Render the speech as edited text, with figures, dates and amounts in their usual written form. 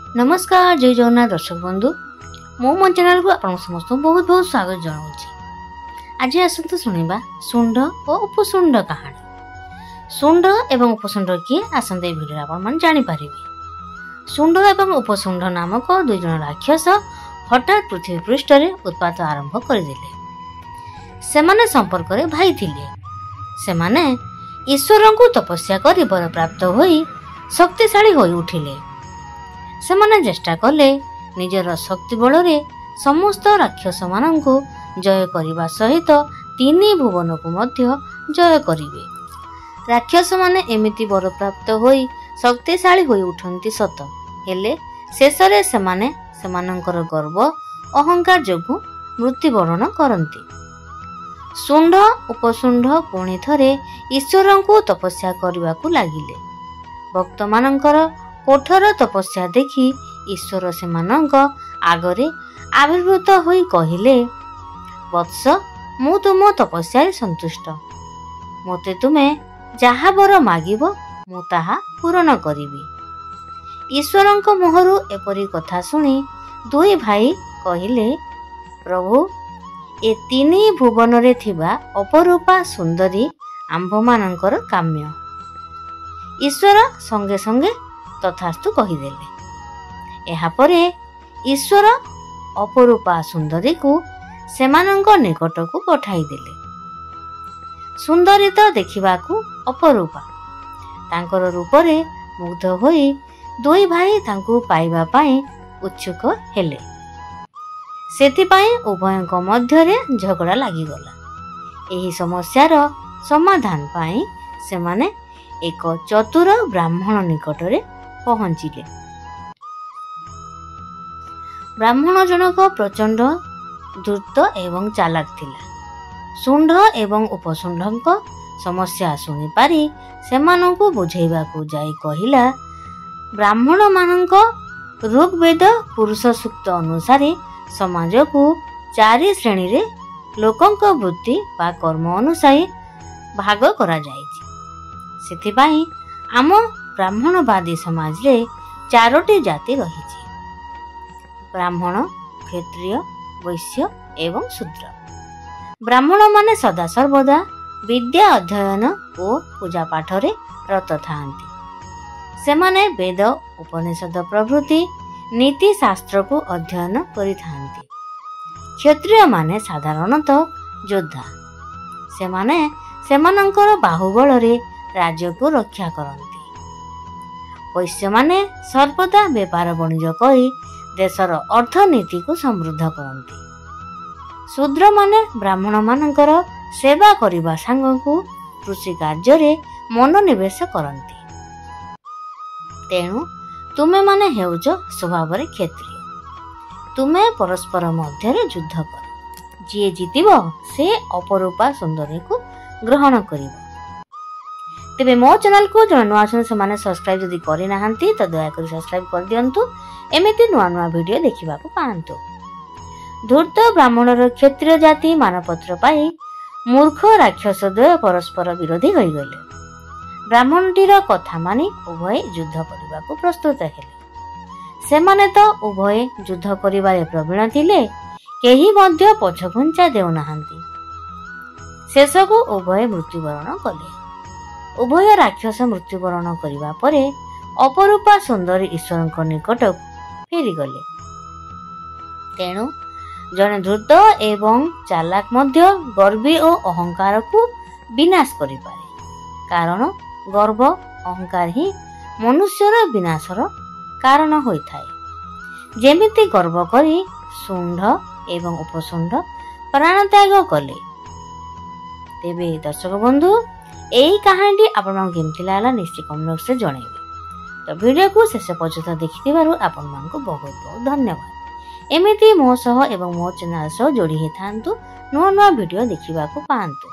नमस्कार जय जगन्नाथ दर्शक बंधु मो चैनल को आप समस्त बहुत बहुत स्वागत जनाऊँ। आज आसतु शुणा सुंड और उपसुंड कहानी। सुंड एवं उपसुंड किए आसते भिडियो आप जापर। सुंड एवं उपसुंड नामक दुई जन राक्षस हठात पृथ्वी पृष्ठ उत्पात आरंभ करदे। सेमाने संपर्क भाई थिले। सेमाने ईश्वर को तपस्या कर वर प्राप्त होई शक्तिशाली होई उठिले। सेमाने चेष्टा कले निजर शक्ति बल समस्त राक्षस मानंकु जय करने सहित तीन भुवन को मध्य जय करिवे। राक्षस माने एमिति वर प्राप्त होई शक्तिशाली होई उठंती सत, हेले शेषरे सेमाने सेमानंकर गर्व अहंकार जोगु मृत्युवरण करंती। सुंड उपसुंड पुणी थरे ईश्वर को तपस्या करने को लागिले। भक्त मानंकर कठोर तपस्या देखि ईश्वर सेमानंक आगरे आविर्भूत होई कहिले, वत्स मु तुम तपस्या संतुष्ट, मोते तुमे जहा वर मागिब मु ताहा पूरण करिबी। ईश्वरंक मुहरु एपरी कथा सुनी दुई भाई कहिले, प्रभु ए तीन भुवन रे थिबा अपरूपा सुंदरी आंभ मानंकर काम्य। ईश्वर संगे संगे तथास्तु कहिदेले। एहापरे ईश्वर अपरूपा सुंदरी को सेमानंक निकट को पठाई देले। सुंदरी तो देखिबाकू अपरूपा, तांकर रूपरे मुग्ध होई दुई भाई तांकू पाइबा पाई उत्सुक हेले। सेतिपाई उभयंक मध्यरे झगड़ा लागिगला। एही समस्यार समाधान पाई सेमाने एक चतुर ब्राह्मण निकटरे पहुंचिले। ब्राह्मण जनक प्रचंड धूर्त एवं चालाक थिला। सुंड एवं उपसुंडक समस्या सुनी पारी सेमानंकु बुझेइबाकू जाई कहिला, ब्राह्मण मानंक ऋग्वेद पुरुष सूक्त अनुसार समाज को 4 श्रेणी रे लोकंक वृत्ति बा कर्म अनुसार भाग करा जायछि। सेथिपाई आम ब्राह्मणवादी समाज रे 4टी जाति रहिछि, ब्राह्मण, क्षत्रिय, वैश्य एवं शूद्र। ब्राह्मण माने सदा सर्वदा विद्या अध्ययन और पूजा पाठ रे रत थांती। सेमाने वेद उपनिषद प्रभृति नीति शास्त्र को अध्ययन करिथांती। क्षत्रिय माने साधारणतः योद्धा। सेमाने सेमानंकर बाहुबल रे राज्य को रक्षा करती। वैश्य माने सर्वदा व्यापार वाणिज्य करी देशर अर्थनीति को समृद्ध करती। शूद्र माने ब्राह्मण मानकर सेवा करिबा सांगकू कृषि कार्य रे मनोनिवेश करती। तेणु तुमे माने हेउच स्वभाव रे क्षत्रिय। तुमे परस्पर मध्य रे युद्ध कर। जे जीतिबो से अपरूपा सुंदरी को ग्रहण करिबो। तेबे मो चैनल को जो नुआ अछन से माने सब्सक्राइब जदि करि नाहंती तो दया करी सब्सक्राइब कर दियंतु, एमिति नुआ नुआ वीडियो देखिबा को पांतु। धूर्त ब्राह्मणर क्षत्रिय जाति मानपत्र पाई मूर्ख राक्षस द्वय परस्पर विरोधी होई गले। ब्राह्मणटीर कथा मानि उभय युद्ध करिबा को प्रस्तुत हेले। सेमाने तो उभय युद्ध करिबारे प्रवीण थिले, केही मध्य पछघुंचा देउ नाहंती। शेषको उभय मृत्युवरण कले। उभय राक्षस मृत्युवरण करिबा परे अपरूपा सुंदरी ईश्वर निकट फेरी गले। तेणु जने धूर्त एवं चालाक मध्य गर्वी और अहंकार को विनाश करि पारे, कारण गर्व अहंकार ही मनुष्यर विनाशर कारण होइथाय। जेमिति गर्व करी सुंड एवं उपसुंड प्राण त्याग कले। तेबे दर्शक बंधु एही कहानी आपण केमति लागला निश्चय कमेंट बॉक्स रे जणाइबे। तो वीडियो को शेष पर्यंत देखिथिबारु आपण मानकु बहुत बहुत धन्यवाद। एमिति मो सह एवं मो चैनल सह जोड़ी हेथांतु, नुआ नुआ वीडियो देखिबा को पांतु।